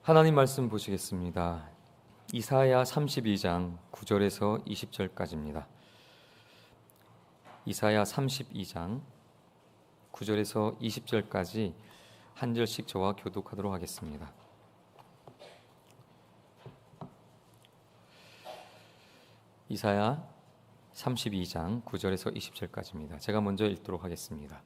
하나님 말씀 보시겠습니다. 이사야 32장 9절에서 20절까지입니다. 이사야 32장 9절에서 20절까지 한 절씩 저와 교독하도록 하겠습니다. 이사야 32장 9절에서 20절까지입니다. 제가 먼저 읽도록 하겠습니다.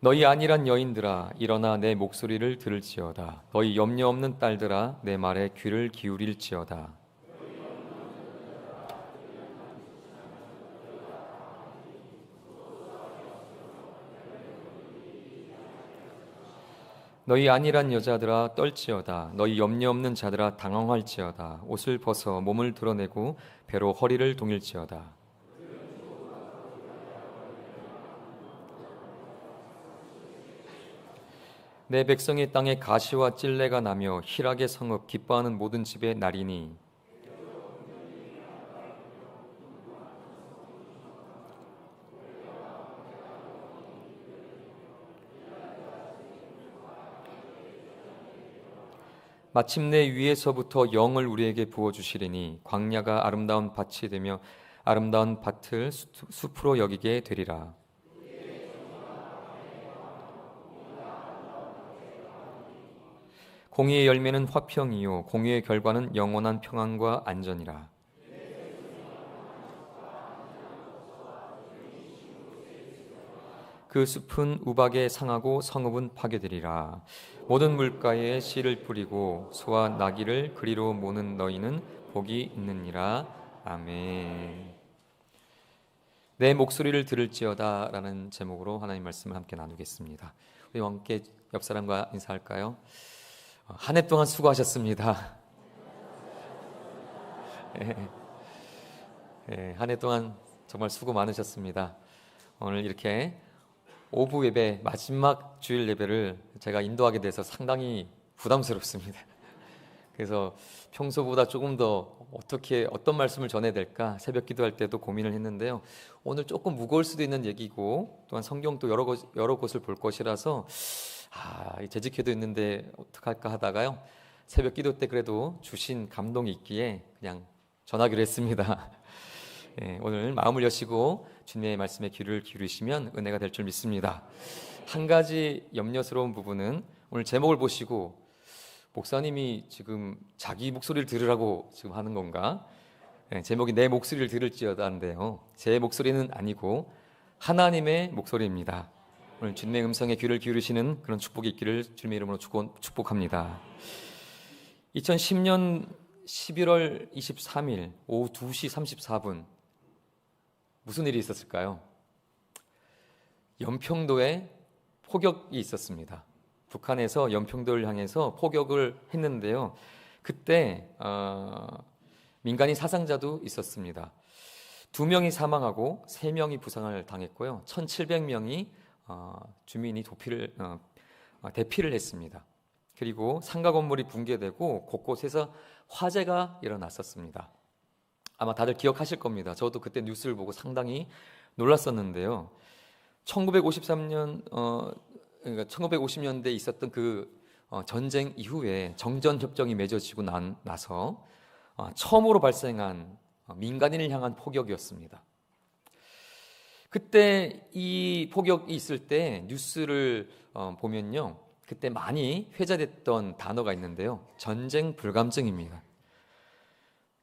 너희 안일한 여인들아, 일어나 내 목소리를 들을지어다. 너희 염려 없는 딸들아, 내 말에 귀를 기울일지어다. 너희 안일한 여자들아, 떨지어다. 너희 염려 없는 자들아, 당황할지어다. 옷을 벗어 몸을 드러내고 배로 허리를 동일지어다. 내 백성의 땅에 가시와 찔레가 나며 희락의 성읍 기뻐하는 모든 집에 나리니 마침내 위에서부터 영을 우리에게 부어주시리니 광야가 아름다운 밭이 되며 아름다운 밭을 숲으로 여기게 되리라. 공의의 열매는 화평이요 공의의 결과는 영원한 평안과 안전이라. 그 숲은 우박에 상하고 성읍은 파괴되리라. 모든 물가에 씨를 뿌리고 소와 나귀를 그리로 모는 너희는 복이 있느니라. 아멘. 내 목소리를 들을지어다 라는 제목으로 하나님 말씀을 함께 나누겠습니다. 우리 함께 옆 사람과 인사할까요? 한 해 동안 수고하셨습니다. 한 해 동안 정말 수고 많으셨습니다. 오늘 이렇게 오후 예배, 마지막 주일 예배를 제가 인도하게 돼서 상당히 부담스럽습니다. 그래서 평소보다 조금 더 어떤 말씀을 전해야 될까 새벽 기도할 때도 고민을 했는데요. 오늘 조금 무거울 수도 있는 얘기고 또한 성경도 여러 곳을 볼 것이라서 재직회도 있는데 어떡할까 하다가요. 새벽 기도 때 그래도 주신 감동이 있기에 그냥 전하기로 했습니다. 오늘 마음을 여시고 주님의 말씀에 귀를 기울이시면 은혜가 될 줄 믿습니다. 한 가지 염려스러운 부분은 오늘 제목을 보시고 목사님이 지금 자기 목소리를 들으라고 지금 하는 건가? 제목이 내 목소리를 들을지어다인데요. 제 목소리는 아니고 하나님의 목소리입니다. 오늘 주님의 음성에 귀를 기울이시는 그런 축복이 있기를 주님의 이름으로 축복합니다. 2010년 11월 23일 오후 2시 34분 무슨 일이 있었을까요? 연평도에 폭격이 있었습니다. 북한에서 연평도를 향해서 폭격을 했는데요. 그때 민간인 사상자도 있었습니다. 2명이 사망하고 3명이 부상을 당했고요. 1,700명이 주민이 대피를 했습니다. 그리고 상가 건물이 붕괴되고 곳곳에서 화재가 일어났었습니다. 아마 다들 기억하실 겁니다. 저도 그때 뉴스를 보고 상당히 놀랐었는데요. 1950년대에 있었던 그 전쟁 이후에 정전협정이 맺어지고 나서 처음으로 발생한 민간인을 향한 폭격이었습니다. 그때 이 폭격이 있을 때 뉴스를 보면요. 그때 많이 회자됐던 단어가 있는데요. 전쟁 불감증입니다.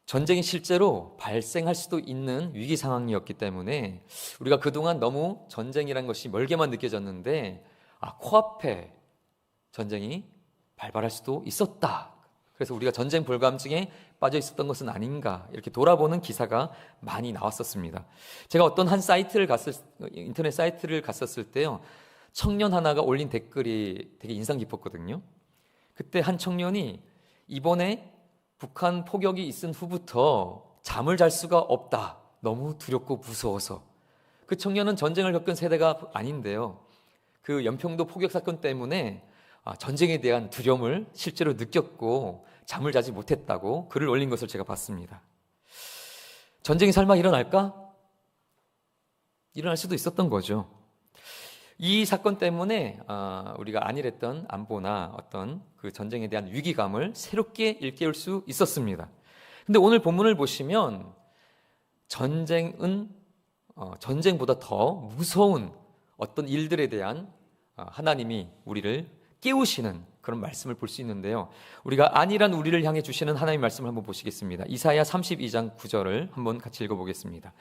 전쟁이 실제로 발생할 수도 있는 위기 상황이었기 때문에 우리가 그동안 너무 전쟁이라는 것이 멀게만 느껴졌는데 코앞에 전쟁이 발발할 수도 있었다. 그래서 우리가 전쟁 불감증에 빠져 있었던 것은 아닌가 이렇게 돌아보는 기사가 많이 나왔었습니다. 제가 어떤 인터넷 사이트를 갔었을 때요. 청년 하나가 올린 댓글이 되게 인상 깊었거든요. 그때 한 청년이 이번에 북한 폭격이 있은 후부터 잠을 잘 수가 없다. 너무 두렵고 무서워서. 그 청년은 전쟁을 겪은 세대가 아닌데요. 그 연평도 폭격 사건 때문에 전쟁에 대한 두려움을 실제로 느꼈고 잠을 자지 못했다고 글을 올린 것을 제가 봤습니다. 전쟁이 설마 일어날까? 일어날 수도 있었던 거죠. 이 사건 때문에 우리가 안일했던 안보나 어떤 그 전쟁에 대한 위기감을 새롭게 일깨울 수 있었습니다. 근데 오늘 본문을 보시면 전쟁은 전쟁보다 더 무서운 어떤 일들에 대한 하나님이 우리를 깨우시는 그런 말씀을 볼 수 있는데요. 우리가 안일한 우리를 향해 주시는 하나님의 말씀을 한번 보시겠습니다. 이사야 32장 9절을 한번 같이 읽어보겠습니다.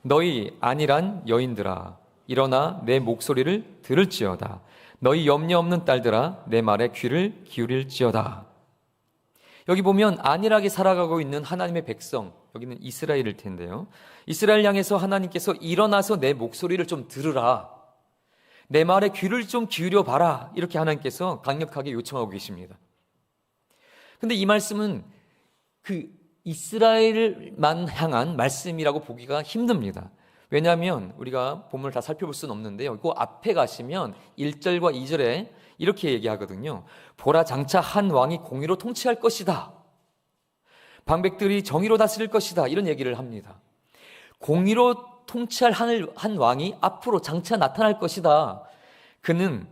너희 안일한 여인들아 일어나 내 목소리를 들을지어다. 너희 염려 없는 딸들아 내 말에 귀를 기울일지어다. 여기 보면 안일하게 살아가고 있는 하나님의 백성, 여기는 이스라엘일 텐데요. 이스라엘 향해서 하나님께서 일어나서 내 목소리를 좀 들으라. 내 말에 귀를 좀 기울여 봐라. 이렇게 하나님께서 강력하게 요청하고 계십니다. 근데 이 말씀은 그 이스라엘만 향한 말씀이라고 보기가 힘듭니다. 왜냐하면 우리가 본문을 다 살펴볼 수는 없는데요. 그 앞에 가시면 1절과 2절에 이렇게 얘기하거든요. 보라 장차 한 왕이 공의로 통치할 것이다. 방백들이 정의로 다스릴 것이다. 이런 얘기를 합니다. 공의로 통치할 한 왕이 앞으로 장차 나타날 것이다. 그는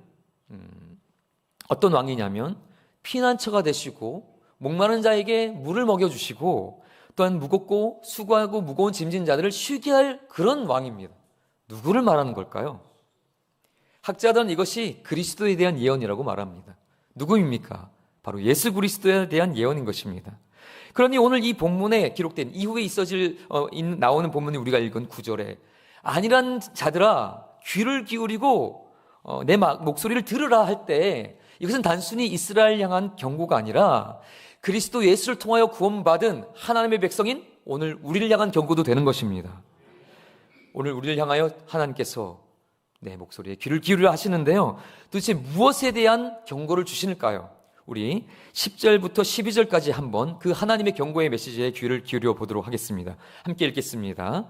어떤 왕이냐면 피난처가 되시고 목마른 자에게 물을 먹여주시고 또한 무겁고 수고하고 무거운 짐진 자들을 쉬게 할 그런 왕입니다. 누구를 말하는 걸까요? 학자들은 이것이 그리스도에 대한 예언이라고 말합니다. 누구입니까? 바로 예수 그리스도에 대한 예언인 것입니다. 그러니 오늘 이 본문에 기록된 이후에 나오는 본문이 우리가 읽은 9절에 안일한 자들아 귀를 기울이고 내 목소리를 들으라 할 때 이것은 단순히 이스라엘 향한 경고가 아니라 그리스도 예수를 통하여 구원받은 하나님의 백성인 오늘 우리를 향한 경고도 되는 것입니다. 오늘 우리를 향하여 하나님께서 내 목소리에 귀를 기울이라 하시는데요. 도대체 무엇에 대한 경고를 주실까요? 우리 10절부터 12절까지 한번 그 하나님의 경고의 메시지에 귀를 기울여 보도록 하겠습니다. 함께 읽겠습니다.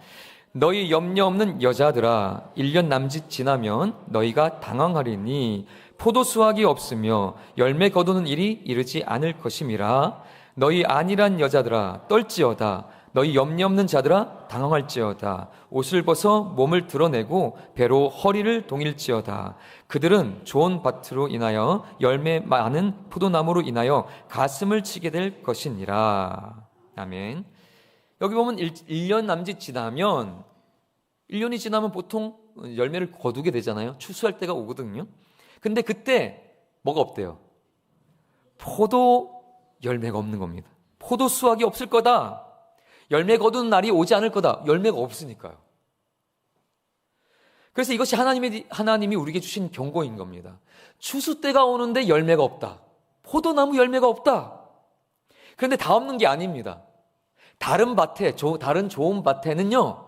너희 염려 없는 여자들아 1년 남짓 지나면 너희가 당황하리니 포도 수확이 없으며 열매 거두는 일이 이르지 않을 것임이라. 너희 안일한 여자들아 떨지어다. 너희 염려 없는 자들아 당황할지어다. 옷을 벗어 몸을 드러내고 배로 허리를 동일지어다. 그들은 좋은 밭으로 인하여 열매 많은 포도나무로 인하여 가슴을 치게 될 것이니라. 아멘. 여기 보면 1년 남짓 지나면 1년이 지나면 보통 열매를 거두게 되잖아요. 추수할 때가 오거든요. 근데 그때 뭐가 없대요? 포도 열매가 없는 겁니다. 포도 수확이 없을 거다. 열매 거두는 날이 오지 않을 거다. 열매가 없으니까요. 그래서 이것이 하나님이 우리에게 주신 경고인 겁니다. 추수 때가 오는데 열매가 없다. 포도나무 열매가 없다. 그런데 다 없는 게 아닙니다. 다른 좋은 밭에는요,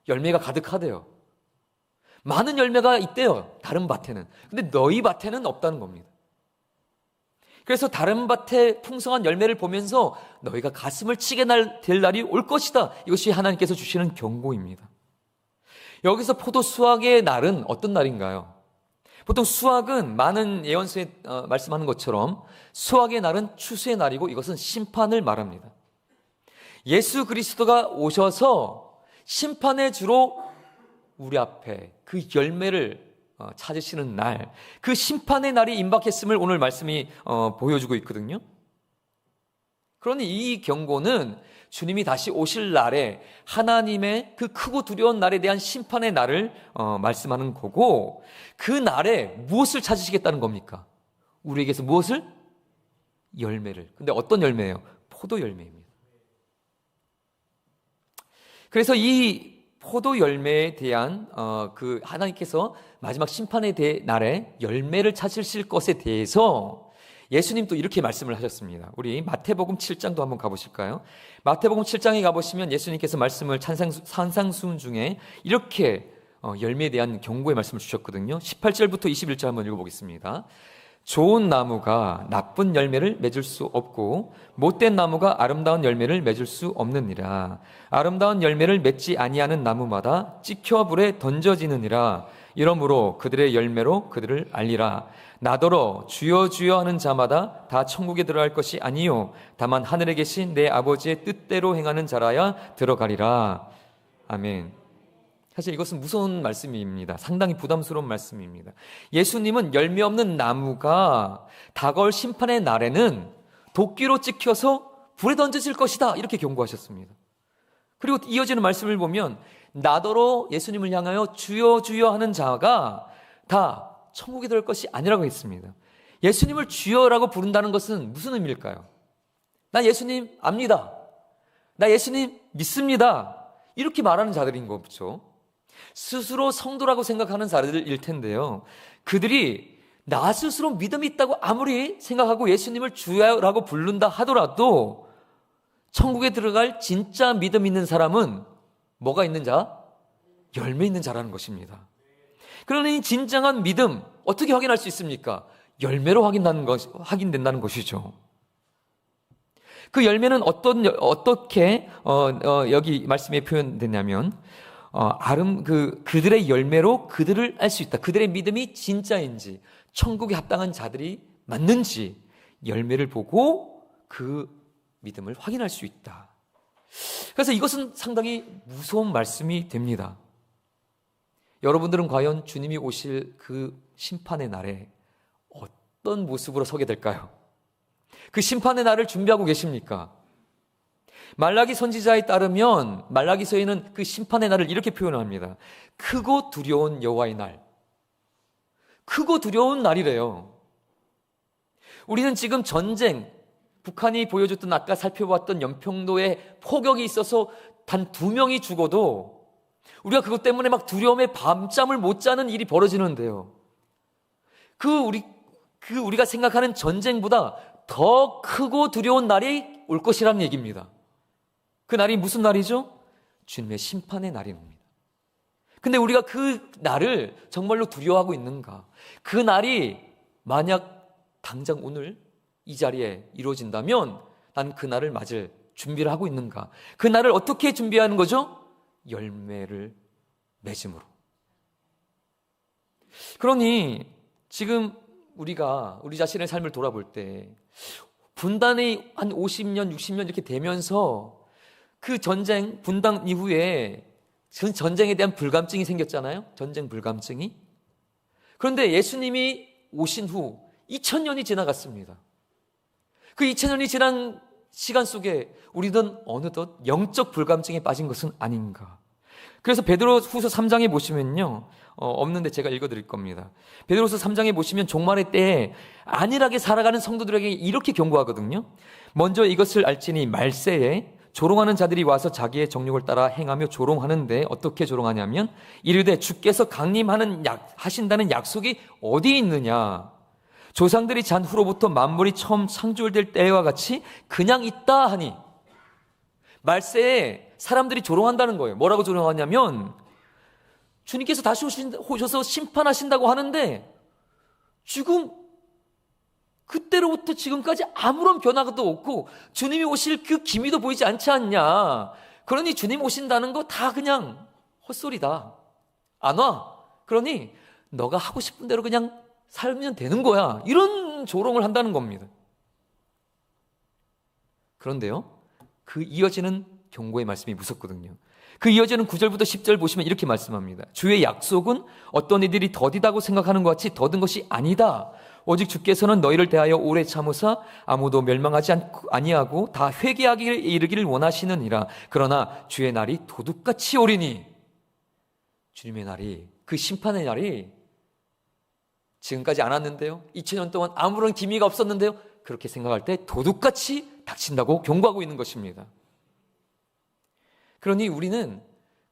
열매가 가득하대요. 많은 열매가 있대요. 다른 밭에는. 근데 너희 밭에는 없다는 겁니다. 그래서 다른 밭에 풍성한 열매를 보면서 너희가 가슴을 치게 될 날이 올 것이다. 이것이 하나님께서 주시는 경고입니다. 여기서 포도 수확의 날은 어떤 날인가요? 보통 수확은 많은 예언서에 말씀하는 것처럼 수확의 날은 추수의 날이고 이것은 심판을 말합니다. 예수 그리스도가 오셔서 심판의 주로 우리 앞에 그 열매를 찾으시는 날, 그 심판의 날이 임박했음을 오늘 말씀이 보여주고 있거든요. 그러니 이 경고는 주님이 다시 오실 날에 하나님의 그 크고 두려운 날에 대한 심판의 날을 말씀하는 거고, 그 날에 무엇을 찾으시겠다는 겁니까? 우리에게서 무엇을? 열매를. 근데 어떤 열매예요? 포도 열매입니다. 그래서 이 포도 열매에 대한 그 하나님께서 마지막 심판의 날에 열매를 찾으실 것에 대해서 예수님도 이렇게 말씀을 하셨습니다. 우리 마태복음 7장도 한번 가보실까요? 마태복음 7장에 가보시면 예수님께서 말씀을 산상수훈 중에 이렇게 열매에 대한 경고의 말씀을 주셨거든요. 18절부터 21절 한번 읽어보겠습니다. 좋은 나무가 나쁜 열매를 맺을 수 없고 못된 나무가 아름다운 열매를 맺을 수 없느니라. 아름다운 열매를 맺지 아니하는 나무마다 찍혀 불에 던져지느니라. 이러므로 그들의 열매로 그들을 알리라. 나더러 주여 주여 하는 자마다 다 천국에 들어갈 것이 아니요 다만 하늘에 계신 내 아버지의 뜻대로 행하는 자라야 들어가리라. 아멘. 사실 이것은 무서운 말씀입니다. 상당히 부담스러운 말씀입니다. 예수님은 열매 없는 나무가 다가올 심판의 날에는 도끼로 찍혀서 불에 던져질 것이다, 이렇게 경고하셨습니다. 그리고 이어지는 말씀을 보면 나더러 예수님을 향하여 주여 주여 하는 자가 다 천국에 들어갈 것이 아니라고 했습니다. 예수님을 주여라고 부른다는 것은 무슨 의미일까요? 나 예수님 압니다. 나 예수님 믿습니다. 이렇게 말하는 자들인 거죠. 스스로 성도라고 생각하는 자들일 텐데요. 그들이 나 스스로 믿음이 있다고 아무리 생각하고 예수님을 주여라고 부른다 하더라도 천국에 들어갈 진짜 믿음 있는 사람은 뭐가 있는 자? 열매 있는 자라는 것입니다. 그러니 진정한 믿음 어떻게 확인할 수 있습니까? 열매로 확인된다는 것이죠. 그 열매는 어떻게 여기 말씀에 표현되냐면 그들의 열매로 그들을 알 수 있다. 그들의 믿음이 진짜인지 천국에 합당한 자들이 맞는지 열매를 보고 그 믿음을 확인할 수 있다. 그래서 이것은 상당히 무서운 말씀이 됩니다. 여러분들은 과연 주님이 오실 그 심판의 날에 어떤 모습으로 서게 될까요? 그 심판의 날을 준비하고 계십니까? 말라기 선지자에 따르면 말라기서에는 그 심판의 날을 이렇게 표현합니다. 크고 두려운 여호와의 날. 크고 두려운 날이래요. 우리는 지금 전쟁, 북한이 보여줬던 아까 살펴봤던 연평도에 폭격이 있어서 단 2명이 죽어도 우리가 그것 때문에 막 두려움에 밤잠을 못 자는 일이 벌어지는데요. 우리가 생각하는 전쟁보다 더 크고 두려운 날이 올 것이라는 얘기입니다. 그 날이 무슨 날이죠? 주님의 심판의 날입니다. 근데 우리가 그 날을 정말로 두려워하고 있는가? 그 날이 만약 당장 오늘 이 자리에 이루어진다면 난 그 날을 맞을 준비를 하고 있는가? 그 날을 어떻게 준비하는 거죠? 열매를 맺음으로. 그러니 지금 우리가 우리 자신의 삶을 돌아볼 때 분단이 한 50년, 60년 이렇게 되면서 그 전쟁, 분단 이후에 전쟁에 대한 불감증이 생겼잖아요. 전쟁 불감증이. 그런데 예수님이 오신 후 2000년이 지나갔습니다. 그 2000년이 지난 시간 속에 우리는 어느덧 영적 불감증에 빠진 것은 아닌가. 그래서 베드로후서 3장에 보시면요. 없는데 제가 읽어드릴 겁니다. 베드로후서 3장에 보시면 종말의 때에 안일하게 살아가는 성도들에게 이렇게 경고하거든요. 먼저 이것을 알지니 말세에 조롱하는 자들이 와서 자기의 정욕을 따라 행하며 조롱하는데 어떻게 조롱하냐면 이르되 주께서 하신다는 약속이 어디 있느냐. 조상들이 잔 후로부터 만물이 처음 창조될 때와 같이 그냥 있다 하니. 말세에 사람들이 조롱한다는 거예요. 뭐라고 조롱하냐면 주님께서 다시 오셔서 심판하신다고 하는데 지금 그때로부터 지금까지 아무런 변화도 없고 주님이 오실 그 기미도 보이지 않지 않냐. 그러니 주님 오신다는 거 다 그냥 헛소리다. 안 와. 그러니 너가 하고 싶은 대로 그냥 살면 되는 거야. 이런 조롱을 한다는 겁니다. 그런데요, 그 이어지는 경고의 말씀이 무섭거든요. 그 이어지는 9절부터 10절 보시면 이렇게 말씀합니다. 주의 약속은 어떤 이들이 더디다고 생각하는 것 같이 더딘 것이 아니다. 오직 주께서는 너희를 대하여 오래 참으사 아무도 멸망하지 아니하고 다 회개하기를 이르기를 원하시느니라. 그러나 주의 날이 도둑같이 오리니. 주님의 날이, 그 심판의 날이 지금까지 안 왔는데요, 2000년 동안 아무런 기미가 없었는데요, 그렇게 생각할 때 도둑같이 닥친다고 경고하고 있는 것입니다. 그러니 우리는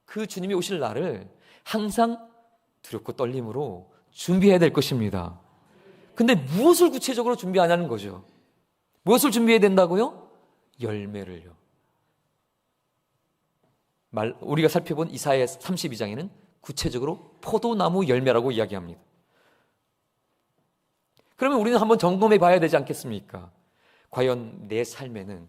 그 주님이 오실 날을 항상 두렵고 떨림으로 준비해야 될 것입니다. 근데 무엇을 구체적으로 준비하냐는 거죠. 무엇을 준비해야 된다고요? 열매를요. 우리가 살펴본 이사야 32장에는 구체적으로 포도나무 열매라고 이야기합니다. 그러면 우리는 한번 점검해 봐야 되지 않겠습니까? 과연 내 삶에는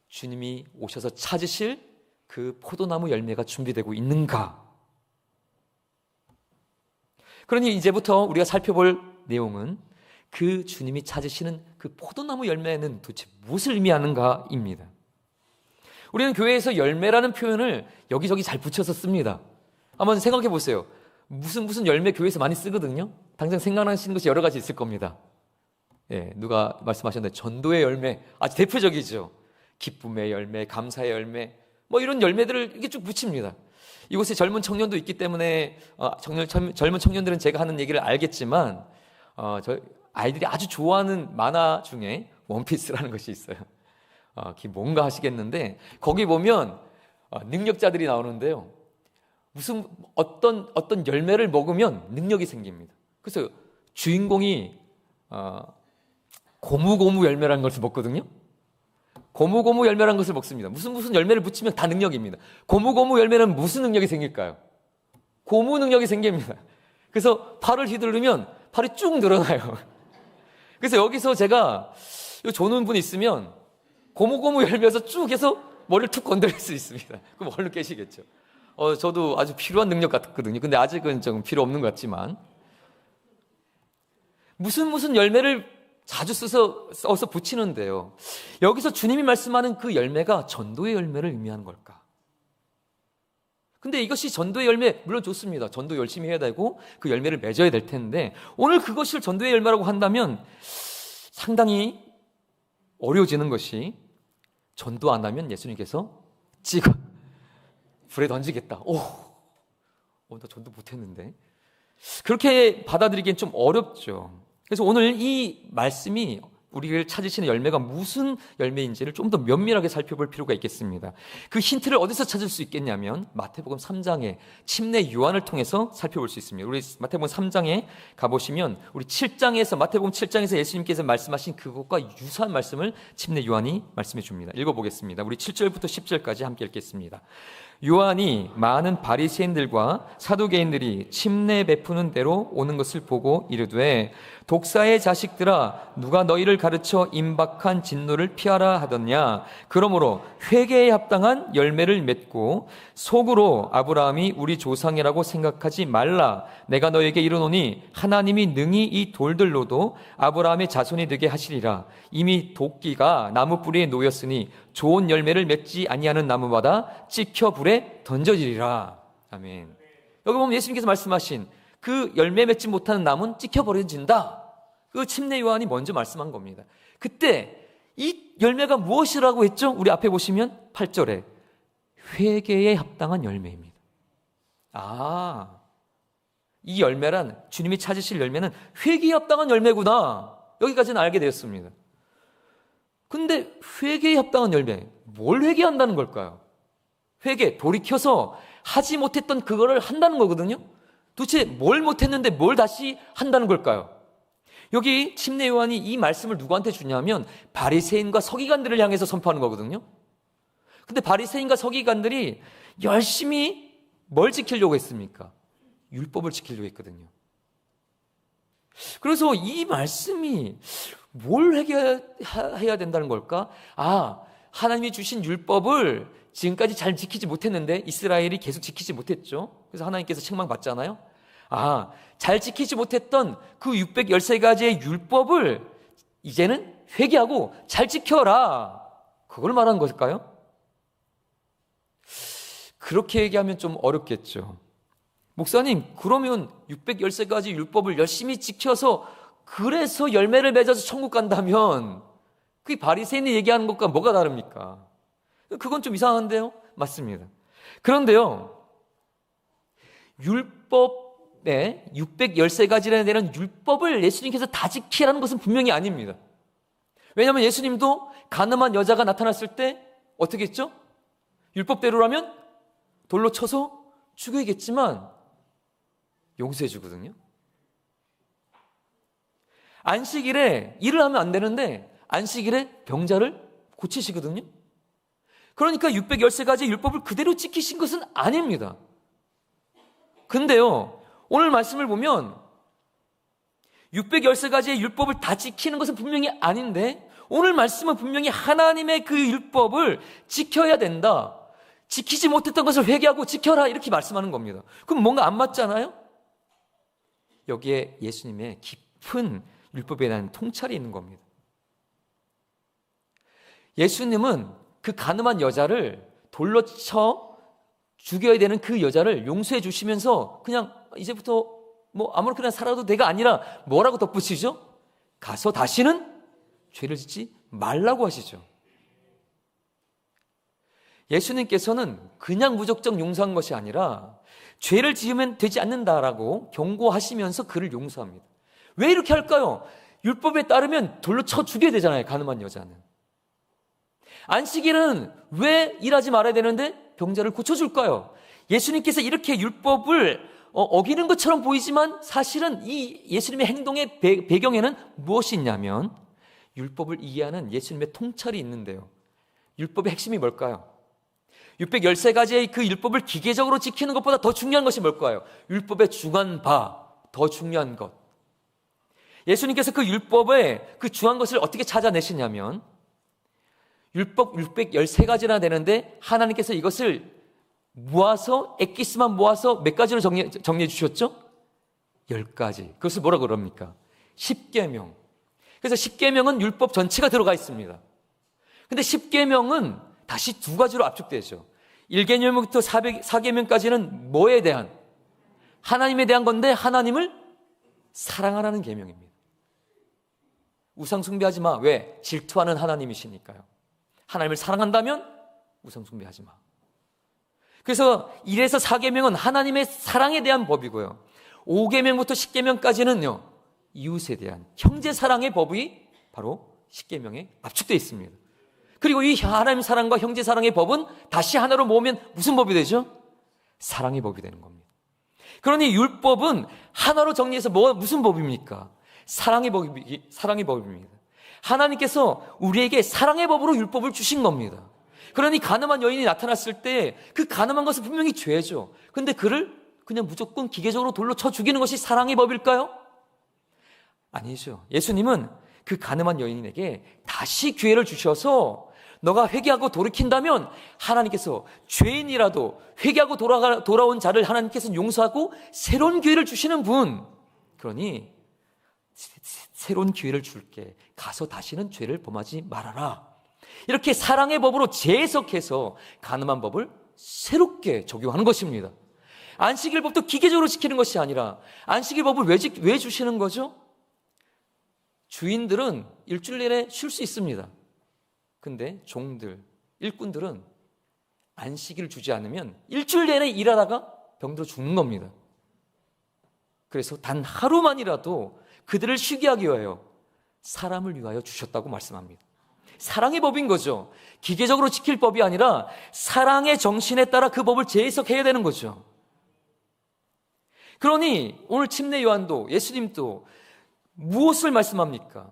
주님이 오셔서 찾으실 그 포도나무 열매가 준비되고 있는가? 그러니 이제부터 우리가 살펴볼 내용은 그 주님이 찾으시는 그 포도나무 열매는 도대체 무엇을 의미하는가입니다. 우리는 교회에서 열매라는 표현을 여기저기 잘 붙여서 씁니다. 한번 생각해 보세요. 무슨 열매 교회에서 많이 쓰거든요. 당장 생각나시는 것이 여러 가지 있을 겁니다. 예, 누가 말씀하셨는데 전도의 열매 아주 대표적이죠. 기쁨의 열매, 감사의 열매, 뭐 이런 열매들을 이렇게 쭉 붙입니다. 이곳에 젊은 청년도 있기 때문에 젊은 청년들은 제가 하는 얘기를 알겠지만 아이들이 아주 좋아하는 만화 중에 원피스라는 것이 있어요. 그게 뭔가 하시겠는데 거기 보면 능력자들이 나오는데요. 무슨 어떤 열매를 먹으면 능력이 생깁니다. 그래서 주인공이 고무고무 열매라는 것을 먹거든요. 고무고무 열매라는 것을 먹습니다. 무슨 열매를 붙이면 다 능력입니다. 고무고무 열매는 무슨 능력이 생길까요? 고무 능력이 생깁니다. 그래서 팔을 휘두르면 팔이 쭉 늘어나요. 그래서 여기서 제가 조는 분 있으면 고무고무 열매에서 쭉 해서 머리를 툭 건드릴 수 있습니다. 그럼 얼른 깨시겠죠. 저도 아주 필요한 능력 같거든요. 근데 아직은 좀 필요 없는 것 같지만 무슨 열매를 자주 써서 붙이는데요. 여기서 주님이 말씀하는 그 열매가 전도의 열매를 의미하는 걸까? 근데 이것이 전도의 열매, 물론 좋습니다. 전도 열심히 해야 되고 그 열매를 맺어야 될 텐데 오늘 그것을 전도의 열매라고 한다면 상당히 어려워지는 것이 전도 안 하면 예수님께서 찍어 불에 던지겠다. 나 전도 못했는데. 그렇게 받아들이기엔 좀 어렵죠. 그래서 오늘 이 말씀이 우리를 찾으시는 열매가 무슨 열매인지를 좀 더 면밀하게 살펴볼 필요가 있겠습니다. 그 힌트를 어디서 찾을 수 있겠냐면 마태복음 3장의 침례 요한을 통해서 살펴볼 수 있습니다. 우리 마태복음 3장에 가보시면 우리 7장에서 마태복음 7장에서 예수님께서 말씀하신 그것과 유사한 말씀을 침례 요한이 말씀해 줍니다. 읽어보겠습니다. 우리 7절부터 10절까지 함께 읽겠습니다. 요한이 많은 바리새인들과 사두개인들이 침례 베푸는 대로 오는 것을 보고 이르되 독사의 자식들아 누가 너희를 가르쳐 임박한 진노를 피하라 하더냐. 그러므로 회개에 합당한 열매를 맺고 속으로 아브라함이 우리 조상이라고 생각하지 말라. 내가 너에게 이르노니 하나님이 능히 이 돌들로도 아브라함의 자손이 되게 하시리라. 이미 도끼가 나무 뿌리에 놓였으니 좋은 열매를 맺지 아니하는 나무마다 찍혀 불에 던져지리라. 아멘. 여기 보면 예수님께서 말씀하신 그 열매 맺지 못하는 나무는 찍혀 버려진다. 그 침례 요한이 먼저 말씀한 겁니다. 그때 이 열매가 무엇이라고 했죠? 우리 앞에 보시면 8절에 회개에 합당한 열매입니다. 이 열매란 주님이 찾으실 열매는 회개에 합당한 열매구나. 여기까지는 알게 되었습니다. 근데 회개에 합당한 열매, 뭘 회개한다는 걸까요? 회개, 돌이켜서 하지 못했던 그거를 한다는 거거든요. 도대체 뭘 못했는데 뭘 다시 한다는 걸까요? 여기 침례 요한이 이 말씀을 누구한테 주냐면 바리새인과 서기관들을 향해서 선포하는 거거든요. 근데 바리새인과 서기관들이 열심히 뭘 지키려고 했습니까? 율법을 지키려고 했거든요. 그래서 이 말씀이 뭘 회개해야 된다는 걸까? 하나님이 주신 율법을 지금까지 잘 지키지 못했는데 이스라엘이 계속 지키지 못했죠. 그래서 하나님께서 책망받잖아요. 잘 지키지 못했던 그 613가지의 율법을 이제는 회개하고 잘 지켜라. 그걸 말하는 것일까요? 그렇게 얘기하면 좀 어렵겠죠. 목사님, 그러면 613가지 율법을 열심히 지켜서 그래서 열매를 맺어서 천국 간다면 그게 바리새인이 얘기하는 것과 뭐가 다릅니까? 그건 좀 이상한데요? 맞습니다. 그런데요, 율법에 613가지라는 데는 율법을 예수님께서 다 지키라는 것은 분명히 아닙니다. 왜냐하면 예수님도 가늠한 여자가 나타났을 때 어떻게 했죠? 율법대로라면 돌로 쳐서 죽여야겠지만 용서해 주거든요. 안식일에 일을 하면 안 되는데 안식일에 병자를 고치시거든요. 그러니까 613가지 율법을 그대로 지키신 것은 아닙니다. 근데요, 오늘 말씀을 보면 613가지의 율법을 다 지키는 것은 분명히 아닌데 오늘 말씀은 분명히 하나님의 그 율법을 지켜야 된다. 지키지 못했던 것을 회개하고 지켜라 이렇게 말씀하는 겁니다. 그럼 뭔가 안 맞잖아요? 여기에 예수님의 깊은 율법에 대한 통찰이 있는 겁니다. 예수님은 그 가늠한 여자를 돌로 쳐 죽여야 되는 그 여자를 용서해 주시면서 그냥 이제부터 뭐 아무렇게나 살아도 돼가 아니라 뭐라고 덧붙이죠? 가서 다시는 죄를 짓지 말라고 하시죠. 예수님께서는 그냥 무작정 용서한 것이 아니라 죄를 지으면 되지 않는다라고 경고하시면서 그를 용서합니다. 왜 이렇게 할까요? 율법에 따르면 돌로 쳐 죽여야 되잖아요, 가늠한 여자는. 안식일은 왜 일하지 말아야 되는데 병자를 고쳐줄까요? 예수님께서 이렇게 율법을 어기는 것처럼 보이지만 사실은 이 예수님의 행동의 배경에는 무엇이 있냐면 율법을 이해하는 예수님의 통찰이 있는데요. 율법의 핵심이 뭘까요? 613가지의 그 율법을 기계적으로 지키는 것보다 더 중요한 것이 뭘까요? 율법에 중한 바, 더 중요한 것. 예수님께서 그 율법의 그 중한 것을 어떻게 찾아내시냐면 율법 613가지나 되는데 하나님께서 이것을 모아서 엑기스만 모아서 몇 가지로 정리해 주셨죠? 10가지. 그것을 뭐라 그럽니까? 10계명. 그래서 10계명은 율법 전체가 들어가 있습니다. 근데 10계명은 다시 두 가지로 압축되죠. 1계명부터 4계명까지는 뭐에 대한? 하나님에 대한 건데 하나님을 사랑하라는 계명입니다. 우상 숭배하지 마. 왜? 질투하는 하나님이시니까요. 하나님을 사랑한다면 우상 숭배하지 마. 그래서 1에서 4계명은 하나님의 사랑에 대한 법이고요. 5계명부터 10계명까지는요. 이웃에 대한 형제 사랑의 법이 바로 10계명에 압축되어 있습니다. 그리고 이 하나님 사랑과 형제 사랑의 법은 다시 하나로 모으면 무슨 법이 되죠? 사랑의 법이 되는 겁니다. 그러니 율법은 하나로 정리해서 무슨 법입니까? 사랑의 법입니다. 하나님께서 우리에게 사랑의 법으로 율법을 주신 겁니다. 그러니 가늠한 여인이 나타났을 때 그 가늠한 것은 분명히 죄죠. 그런데 그를 그냥 무조건 기계적으로 돌로 쳐 죽이는 것이 사랑의 법일까요? 아니죠. 예수님은 그 가늠한 여인에게 다시 기회를 주셔서 너가 회개하고 돌이킨다면 하나님께서 죄인이라도 회개하고 돌아온 자를 하나님께서는 용서하고 새로운 기회를 주시는 분. 그러니 새로운 기회를 줄게. 가서 다시는 죄를 범하지 말아라. 이렇게 사랑의 법으로 재해석해서 가늠한 법을 새롭게 적용하는 것입니다. 안식일법도 기계적으로 지키는 것이 아니라 안식일법을 왜 주시는 거죠? 주인들은 일주일 내내 쉴 수 있습니다. 근데 종들, 일꾼들은 안식일을 주지 않으면 일주일 내내 일하다가 병들어 죽는 겁니다. 그래서 단 하루만이라도 그들을 쉬게 하기 위하여 사람을 위하여 주셨다고 말씀합니다. 사랑의 법인 거죠. 기계적으로 지킬 법이 아니라 사랑의 정신에 따라 그 법을 재해석해야 되는 거죠. 그러니 오늘 침례 요한도 예수님도 무엇을 말씀합니까?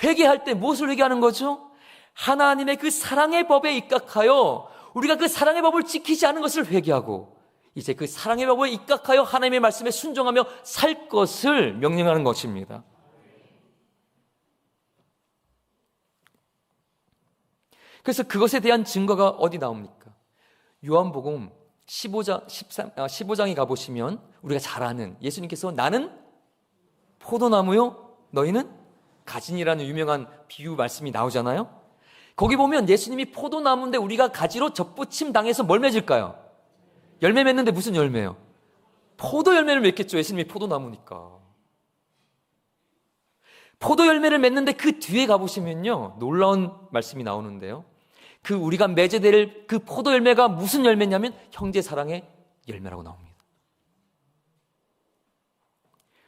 회개할 때 무엇을 회개하는 거죠? 하나님의 그 사랑의 법에 입각하여 우리가 그 사랑의 법을 지키지 않은 것을 회개하고 이제 그 사랑의 법에 입각하여 하나님의 말씀에 순종하며 살 것을 명령하는 것입니다. 그래서 그것에 대한 증거가 어디 나옵니까? 요한복음 15장에 가보시면 우리가 잘 아는 예수님께서 나는 포도나무요 너희는 가진이라는 유명한 비유 말씀이 나오잖아요. 거기 보면 예수님이 포도나무인데 우리가 가지로 접붙임 당해서 뭘 맺을까요? 열매 맺는데 무슨 열매요? 포도 열매를 맺겠죠. 예수님이 포도나무니까. 포도 열매를 맺는데 그 뒤에 가보시면요 놀라운 말씀이 나오는데요. 그 우리가 맺어야 될 그 포도 열매가 무슨 열매냐면 형제 사랑의 열매라고 나옵니다.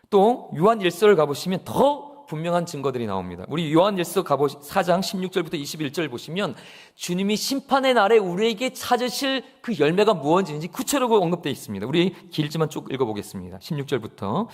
또 요한 1서를 가보시면 더 분명한 증거들이 나옵니다. 우리 요한 1서 4장 16절부터 21절 보시면 주님이 심판의 날에 우리에게 찾으실 그 열매가 무엇인지 구체적으로 언급되어 있습니다. 우리 길지만 쭉 읽어보겠습니다. 16절부터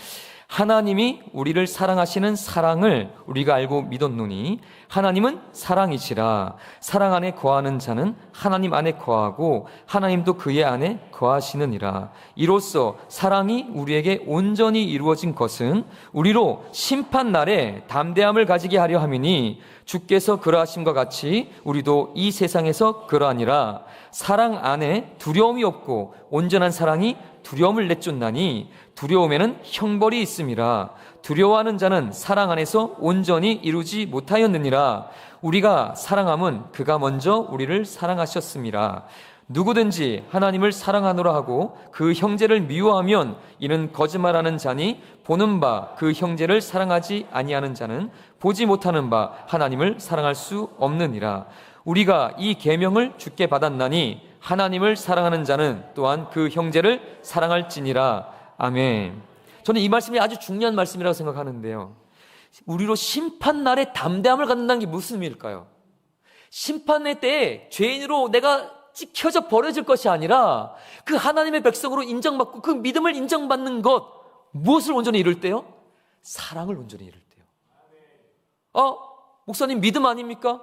하나님이 우리를 사랑하시는 사랑을 우리가 알고 믿었노니 하나님은 사랑이시라. 사랑 안에 거하는 자는 하나님 안에 거하고 하나님도 그의 안에 거하시느니라. 이로써 사랑이 우리에게 온전히 이루어진 것은 우리로 심판 날에 담대함을 가지게 하려 함이니 주께서 그러하심과 같이 우리도 이 세상에서 그러하니라. 사랑 안에 두려움이 없고 온전한 사랑이 두려움을 내쫓나니 두려움에는 형벌이 있음이라. 두려워하는 자는 사랑 안에서 온전히 이루지 못하였느니라. 우리가 사랑함은 그가 먼저 우리를 사랑하셨음이라. 누구든지 하나님을 사랑하노라 하고 그 형제를 미워하면 이는 거짓말하는 자니 보는 바 그 형제를 사랑하지 아니하는 자는 보지 못하는 바 하나님을 사랑할 수 없느니라. 우리가 이 계명을 주께 받았나니 하나님을 사랑하는 자는 또한 그 형제를 사랑할지니라. 아멘. 저는 이 말씀이 아주 중요한 말씀이라고 생각하는데요. 우리로 심판날에 담대함을 갖는다는 게 무슨 의미일까요? 심판의 때에 죄인으로 내가 찍혀져 버려질 것이 아니라 그 하나님의 백성으로 인정받고 그 믿음을 인정받는 것, 무엇을 온전히 이룰 때요? 사랑을 온전히 이룰 때요. 목사님 믿음 아닙니까?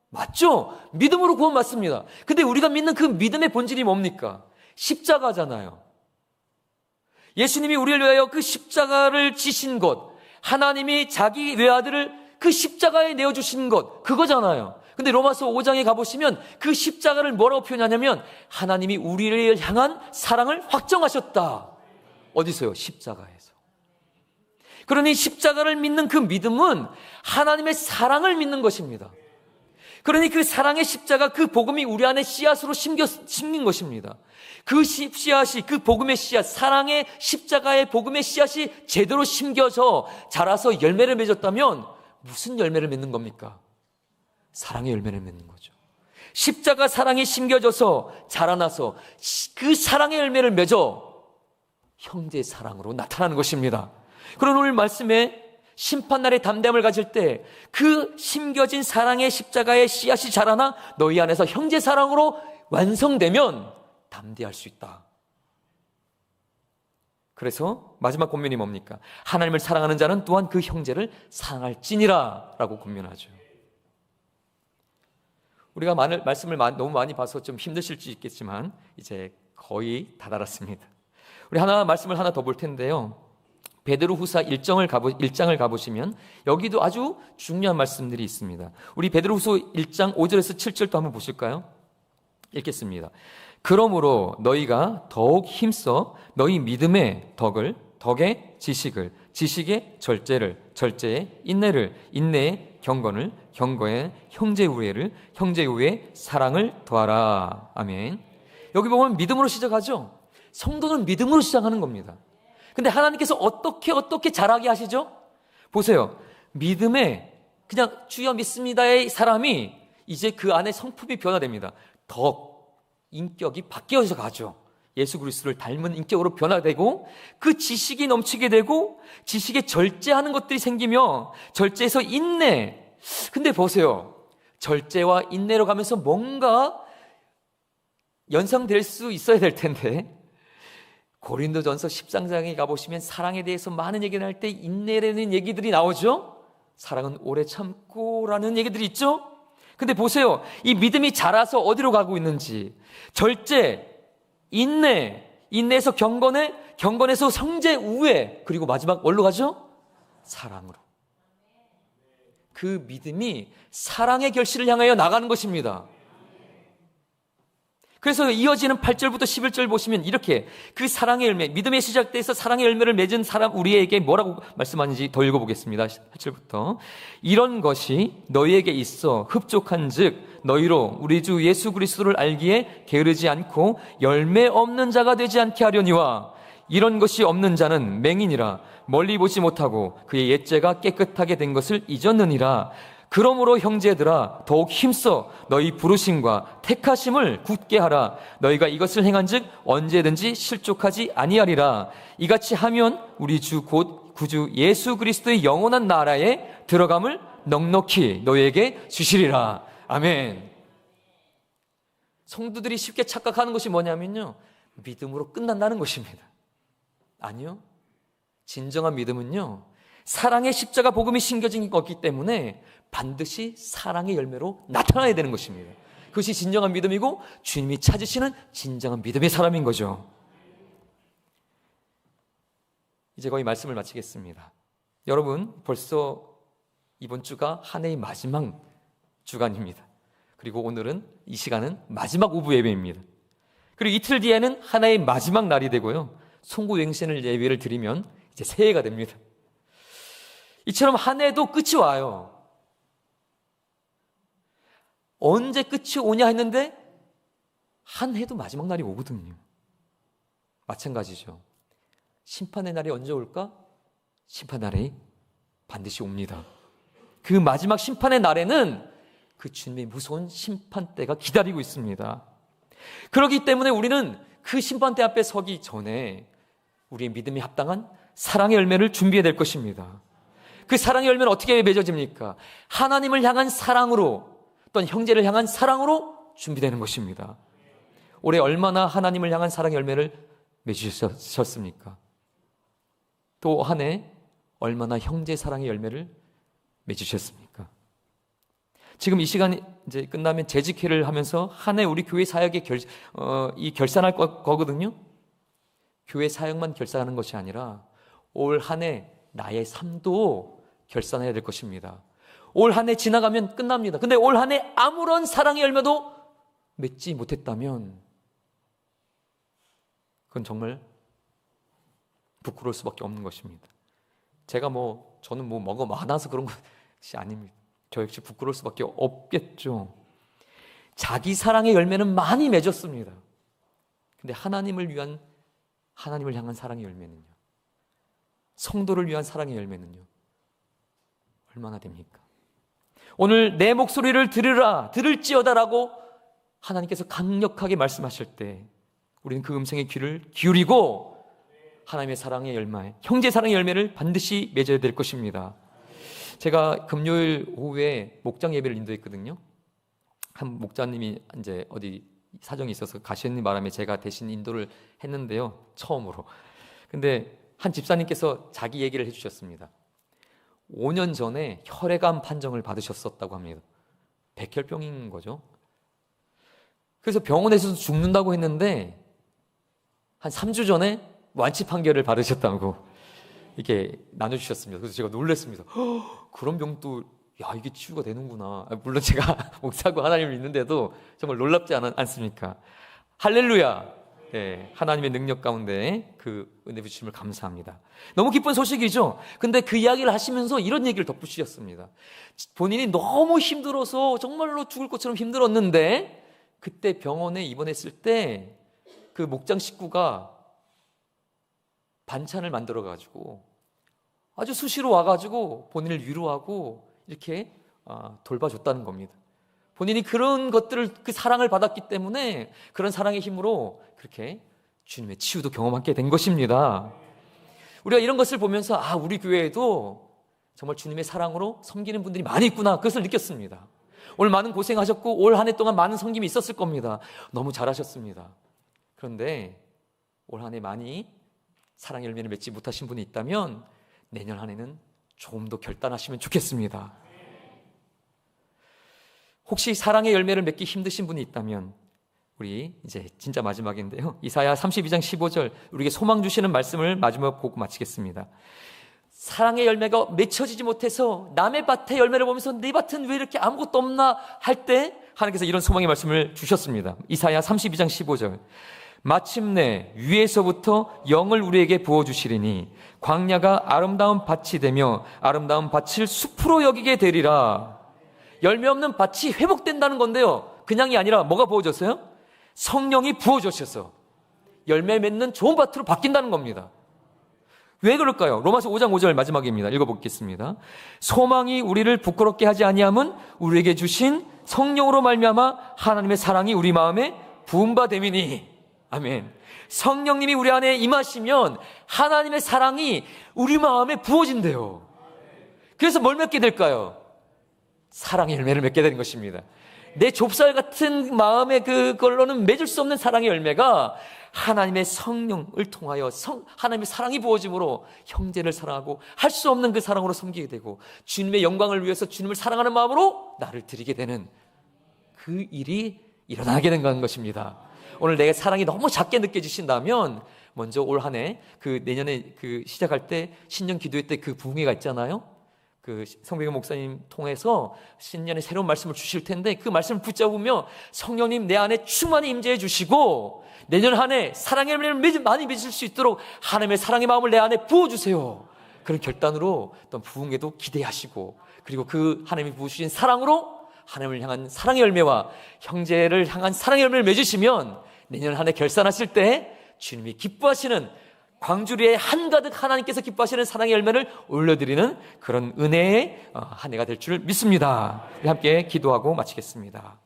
맞죠? 믿음으로 구원 받습니다. 근데 우리가 믿는 그 믿음의 본질이 뭡니까? 십자가잖아요. 예수님이 우리를 위하여 그 십자가를 지신 것, 하나님이 자기 외아들을 그 십자가에 내어주신 것, 그거잖아요. 근데 로마서 5장에 가보시면 그 십자가를 뭐라고 표현하냐면 하나님이 우리를 향한 사랑을 확정하셨다. 어디서요? 십자가에서. 그러니 십자가를 믿는 그 믿음은 하나님의 사랑을 믿는 것입니다. 그러니 그 사랑의 십자가, 그 복음이 우리 안에 씨앗으로 심긴 것입니다. 그 씨앗이, 그 복음의 씨앗, 사랑의 십자가의 복음의 씨앗이 제대로 심겨져 자라서 열매를 맺었다면 무슨 열매를 맺는 겁니까? 사랑의 열매를 맺는 거죠. 십자가 사랑이 심겨져서 자라나서 그 사랑의 열매를 맺어 형제의 사랑으로 나타나는 것입니다. 그런 오늘 말씀에 심판날의 담대함을 가질 때 그 심겨진 사랑의 십자가의 씨앗이 자라나 너희 안에서 형제 사랑으로 완성되면 담대할 수 있다. 그래서 마지막 권면이 뭡니까? 하나님을 사랑하는 자는 또한 그 형제를 사랑할지니라 라고 권면하죠. 우리가 말씀을 너무 많이 봐서 좀 힘드실 수 있겠지만 이제 거의 다다랐습니다. 우리 말씀을 하나 더 볼 텐데요. 베드로후서 1장을 가보시면 여기도 아주 중요한 말씀들이 있습니다. 우리 베드로후서 1장 5절에서 7절도 한번 보실까요? 읽겠습니다. 그러므로 너희가 더욱 힘써 너희 믿음의 덕을, 덕의 지식을, 지식의 절제를, 절제의 인내를, 인내의 경건을, 경건의 형제 우애를, 형제 우애의 사랑을 더하라. 아멘. 여기 보면 믿음으로 시작하죠. 성도는 믿음으로 시작하는 겁니다. 근데 하나님께서 어떻게 자라게 하시죠? 보세요. 믿음에 그냥 주여 믿습니다의 사람이 이제 그 안에 성품이 변화됩니다. 덕, 인격이 바뀌어서 가죠. 예수 그리스도를 닮은 인격으로 변화되고 그 지식이 넘치게 되고 지식에 절제하는 것들이 생기며 절제에서 인내. 근데 보세요. 절제와 인내로 가면서 뭔가 연상될 수 있어야 될 텐데 고린도전서 13장에 가보시면 사랑에 대해서 많은 얘기를 할 때 인내라는 얘기들이 나오죠. 사랑은 오래 참고라는 얘기들이 있죠. 근데 보세요. 이 믿음이 자라서 어디로 가고 있는지. 절제, 인내에서 경건에, 경건에서 형제 우애, 그리고 마지막 뭘로 가죠? 사랑으로. 그 믿음이 사랑의 결실을 향하여 나가는 것입니다. 그래서 이어지는 8절부터 11절 보시면 이렇게 그 사랑의 열매, 믿음의 시작돼서 사랑의 열매를 맺은 사람 우리에게 뭐라고 말씀하는지 더 읽어보겠습니다. 8절부터. 이런 것이 너희에게 있어 흡족한 즉 너희로 우리 주 예수 그리스도를 알기에 게으르지 않고 열매 없는 자가 되지 않게 하려니와 이런 것이 없는 자는 맹인이라 멀리 보지 못하고 그의 옛죄가 깨끗하게 된 것을 잊었느니라. 그러므로 형제들아 더욱 힘써 너희 부르심과 택하심을 굳게 하라. 너희가 이것을 행한즉 언제든지 실족하지 아니하리라. 이같이 하면 우리 주 곧 구주 예수 그리스도의 영원한 나라에 들어감을 넉넉히 너희에게 주시리라. 아멘. 성도들이 쉽게 착각하는 것이 뭐냐면요, 믿음으로 끝난다는 것입니다. 아니요. 진정한 믿음은요, 사랑의 십자가 복음이 심겨진 것이기 때문에 반드시 사랑의 열매로 나타나야 되는 것입니다. 그것이 진정한 믿음이고 주님이 찾으시는 진정한 믿음의 사람인 거죠. 이제 거의 말씀을 마치겠습니다. 여러분, 벌써 이번 주가 한 해의 마지막 주간입니다. 그리고 오늘은 이 시간은 마지막 오부 예배입니다. 그리고 이틀 뒤에는 한 해의 마지막 날이 되고요, 송구행신을 예배를 드리면 이제 새해가 됩니다. 이처럼 한 해도 끝이 와요. 언제 끝이 오냐 했는데 한 해도 마지막 날이 오거든요. 마찬가지죠. 심판의 날이 언제 올까? 심판의 날이 반드시 옵니다. 그 마지막 심판의 날에는 그 주님의 무서운 심판대가 기다리고 있습니다. 그렇기 때문에 우리는 그 심판대 앞에 서기 전에 우리의 믿음에 합당한 사랑의 열매를 준비해야 될 것입니다. 그 사랑의 열매는 어떻게 맺어집니까? 하나님을 향한 사랑으로, 또는 형제를 향한 사랑으로 준비되는 것입니다. 올해 얼마나 하나님을 향한 사랑의 열매를 맺으셨습니까? 또 한 해 얼마나 형제 사랑의 열매를 맺으셨습니까? 지금 이 시간이 이제 끝나면 재직회를 하면서 한 해 우리 교회 사역에 결산할 거거든요. 교회 사역만 결산하는 것이 아니라 올 한 해 나의 삶도 결산해야 될 것입니다. 올 한 해 지나가면 끝납니다. 근데 올 한 해 아무런 사랑의 열매도 맺지 못했다면 그건 정말 부끄러울 수밖에 없는 것입니다. 저는 뭐가 많아서 그런 것이 아닙니다. 저 역시 부끄러울 수밖에 없겠죠. 자기 사랑의 열매는 많이 맺었습니다. 근데 하나님을 향한 사랑의 열매는요? 성도를 위한 사랑의 열매는요? 얼마나 됩니까? 오늘 내 목소리를 들을지어다라고 하나님께서 강력하게 말씀하실 때 우리는 그 음성에 귀를 기울이고 하나님의 사랑의 열매, 형제 사랑의 열매를 반드시 맺어야 될 것입니다. 제가 금요일 오후에 목장 예배를 인도했거든요. 한 목자님이 이제 어디 사정이 있어서 가시는 바람에 제가 대신 인도를 했는데요. 처음으로. 근데 한 집사님께서 자기 얘기를 해주셨습니다. 5년 전에 혈액암 판정을 받으셨었다고 합니다. 백혈병인 거죠. 그래서 병원에서도 죽는다고 했는데 한 3주 전에 완치 판결을 받으셨다고 이렇게 나눠주셨습니다. 그래서 제가 놀랐습니다. 그런 병도 이게 치유가 되는구나. 물론 제가 목사고 하나님을 믿는데도 정말 놀랍지 않습니까? 할렐루야. 네, 하나님의 능력 가운데 그 은혜 부심을 감사합니다. 너무 기쁜 소식이죠. 근데 그 이야기를 하시면서 이런 얘기를 덧붙이셨습니다. 본인이 너무 힘들어서 정말로 죽을 것처럼 힘들었는데 그때 병원에 입원했을 때 그 목장 식구가 반찬을 만들어가지고 아주 수시로 와가지고 본인을 위로하고 이렇게 돌봐줬다는 겁니다. 본인이 그런 것들을, 그 사랑을 받았기 때문에 그런 사랑의 힘으로 그렇게 주님의 치유도 경험하게 된 것입니다. 우리가 이런 것을 보면서 우리 교회에도 정말 주님의 사랑으로 섬기는 분들이 많이 있구나, 그것을 느꼈습니다. 오늘 많은 고생하셨고 올 한 해 동안 많은 섬김이 있었을 겁니다. 너무 잘하셨습니다. 그런데 올 한 해 많이 사랑의 열매를 맺지 못하신 분이 있다면 내년 한 해는 조금 더 결단하시면 좋겠습니다. 혹시 사랑의 열매를 맺기 힘드신 분이 있다면 우리 이제 진짜 마지막인데요. 이사야 32장 15절 우리에게 소망 주시는 말씀을 마지막 보고 마치겠습니다. 사랑의 열매가 맺혀지지 못해서 남의 밭의 열매를 보면서 네 밭은 왜 이렇게 아무것도 없나 할 때 하나님께서 이런 소망의 말씀을 주셨습니다. 이사야 32장 15절 마침내 위에서부터 영을 우리에게 부어주시리니 광야가 아름다운 밭이 되며 아름다운 밭을 숲으로 여기게 되리라. 열매 없는 밭이 회복된다는 건데요, 그냥이 아니라 뭐가 부어졌어요? 성령이 부어주셔서 열매 맺는 좋은 밭으로 바뀐다는 겁니다. 왜 그럴까요? 로마서 5장 5절 마지막입니다. 읽어보겠습니다. 소망이 우리를 부끄럽게 하지 아니함은 우리에게 주신 성령으로 말미암아 하나님의 사랑이 우리 마음에 부은 바 됨이니. 아멘. 성령님이 우리 안에 임하시면 하나님의 사랑이 우리 마음에 부어진대요. 그래서 뭘 맺게 될까요? 사랑의 열매를 맺게 되는 것입니다. 내 좁쌀 같은 마음의 그걸로는 맺을 수 없는 사랑의 열매가 하나님의 성령을 통하여 하나님의 사랑이 부어짐으로 형제를 사랑하고 할 수 없는 그 사랑으로 섬기게 되고 주님의 영광을 위해서 주님을 사랑하는 마음으로 나를 드리게 되는 그 일이 일어나게 된 것입니다. 오늘 내 사랑이 너무 작게 느껴지신다면 먼저 올 한 해 내년에 시작할 때 신년 기도회 때 그 부흥회가 있잖아요. 성백영 목사님 통해서 신년에 새로운 말씀을 주실 텐데 그 말씀을 붙잡으며 성령님 내 안에 충만히 임재해 주시고 내년 한 해 사랑의 열매를 많이 맺을 수 있도록 하나님의 사랑의 마음을 내 안에 부어주세요. 그런 결단으로 또 부흥회도 기대하시고 그리고 그 하나님이 부으신 사랑으로 하나님을 향한 사랑의 열매와 형제를 향한 사랑의 열매를 맺으시면 내년 한 해 결산하실 때 주님이 기뻐하시는, 광주리에 한가득 하나님께서 기뻐하시는 사랑의 열매를 올려드리는 그런 은혜의 한 해가 될 줄 믿습니다. 우리 함께 기도하고 마치겠습니다.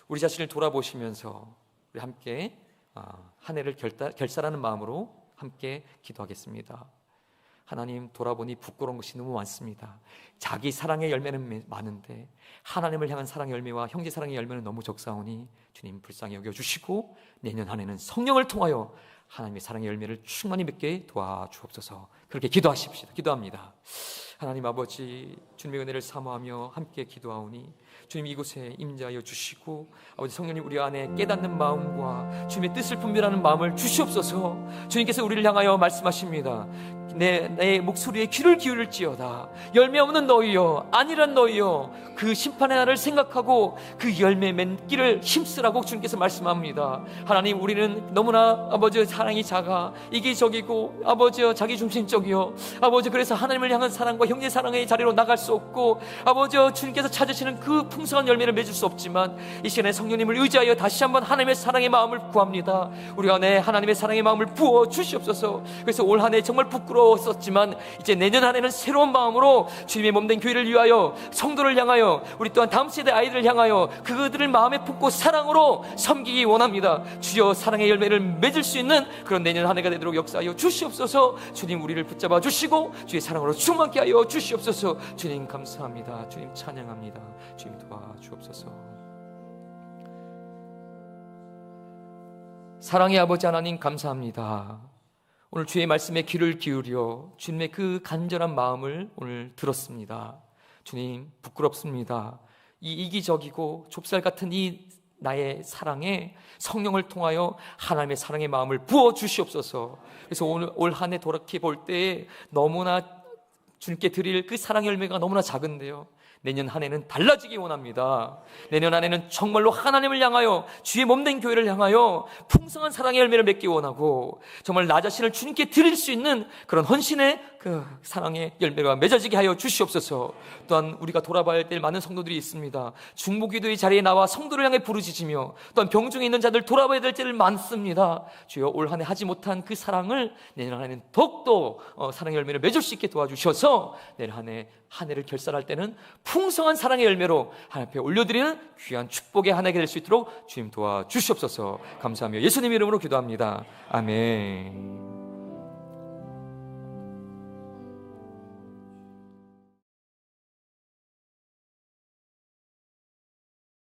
우리 자신을 돌아보시면서 우리 함께 한 해를 결산하는 마음으로 함께 기도하겠습니다. 하나님, 돌아보니 부끄러운 것이 너무 많습니다. 자기 사랑의 열매는 많은데 하나님을 향한 사랑의 열매와 형제 사랑의 열매는 너무 적사오니 주님 불쌍히 여겨주시고 내년 한 해는 성령을 통하여 하나님의 사랑의 열매를 충만히 맺게 도와주옵소서. 그렇게 기도하십시다. 기도합니다. 하나님 아버지, 주님의 은혜를 사모하며 함께 기도하오니 주님 이곳에 임재하여 주시고 아버지 성령님 우리 안에 깨닫는 마음과 주님의 뜻을 분별하는 마음을 주시옵소서. 주님께서 우리를 향하여 말씀하십니다. 내 목소리에 귀를 기울일지어다. 열매 없는 너희여, 아니란 너희여, 그 심판의 날을 생각하고 그 열매 맺기를 힘쓰라고 주님께서 말씀합니다. 하나님, 우리는 너무나 아버지 사랑이 작아 이기적이고 아버지여 자기중심적이요 아버지, 그래서 하나님을 향한 사랑과 형제 사랑의 자리로 나갈 수 없고 아버지여 주님께서 찾으시는 그 풍성한 열매를 맺을 수 없지만 이 시간에 성령님을 의지하여 다시 한번 하나님의 사랑의 마음을 구합니다. 우리 안에 하나님의 사랑의 마음을 부어 주시옵소서. 그래서 올 한 해 정말 부끄러웠었지만 이제 내년 한 해는 새로운 마음으로 주님의 몸된 교회를 위하여, 성도를 향하여, 우리 또한 다음 세대 아이들을 향하여 그들을 마음에 품고 사랑으로 섬기기 원합니다. 주여, 사랑의 열매를 맺을 수 있는 그런 내년 한 해가 되도록 역사하여 주시옵소서. 주님, 우리를 붙잡아 주시고 주의 사랑으로 충만케 하여 주시옵소서. 주님 감사합니다. 주님 찬양합니다. 주님 도와주옵소서. 사랑의 아버지 하나님 감사합니다. 오늘 주의 말씀에 귀를 기울여 주님의 그 간절한 마음을 오늘 들었습니다. 주님, 부끄럽습니다. 이 이기적이고 좁쌀 같은 이 나의 사랑에 성령을 통하여 하나님의 사랑의 마음을 부어 주시옵소서. 그래서 오늘 올 한 해 돌이켜 볼 때에 너무나 주님께 드릴 그 사랑의 열매가 너무나 작은데요, 내년 한 해는 달라지기 원합니다. 내년 한 해는 정말로 하나님을 향하여, 주의 몸된 교회를 향하여 풍성한 사랑의 열매를 맺기 원하고 정말 나 자신을 주님께 드릴 수 있는 그런 헌신의 그 사랑의 열매가 맺어지게 하여 주시옵소서. 또한 우리가 돌아봐야 될 많은 성도들이 있습니다. 중보기도의 자리에 나와 성도를 향해 부르짖으며 또한 병중에 있는 자들 돌아봐야 될 때를 많습니다. 주여, 올 한 해 하지 못한 그 사랑을 내년 한 해는 더욱더 사랑의 열매를 맺을 수 있게 도와주셔서 내년 한 해를 결산할 때는 풍성한 사랑의 열매로 하나님 앞에 올려드리는 귀한 축복의 한 해가 될 수 있도록 주님 도와주시옵소서. 감사하며 예수님 이름으로 기도합니다. 아멘.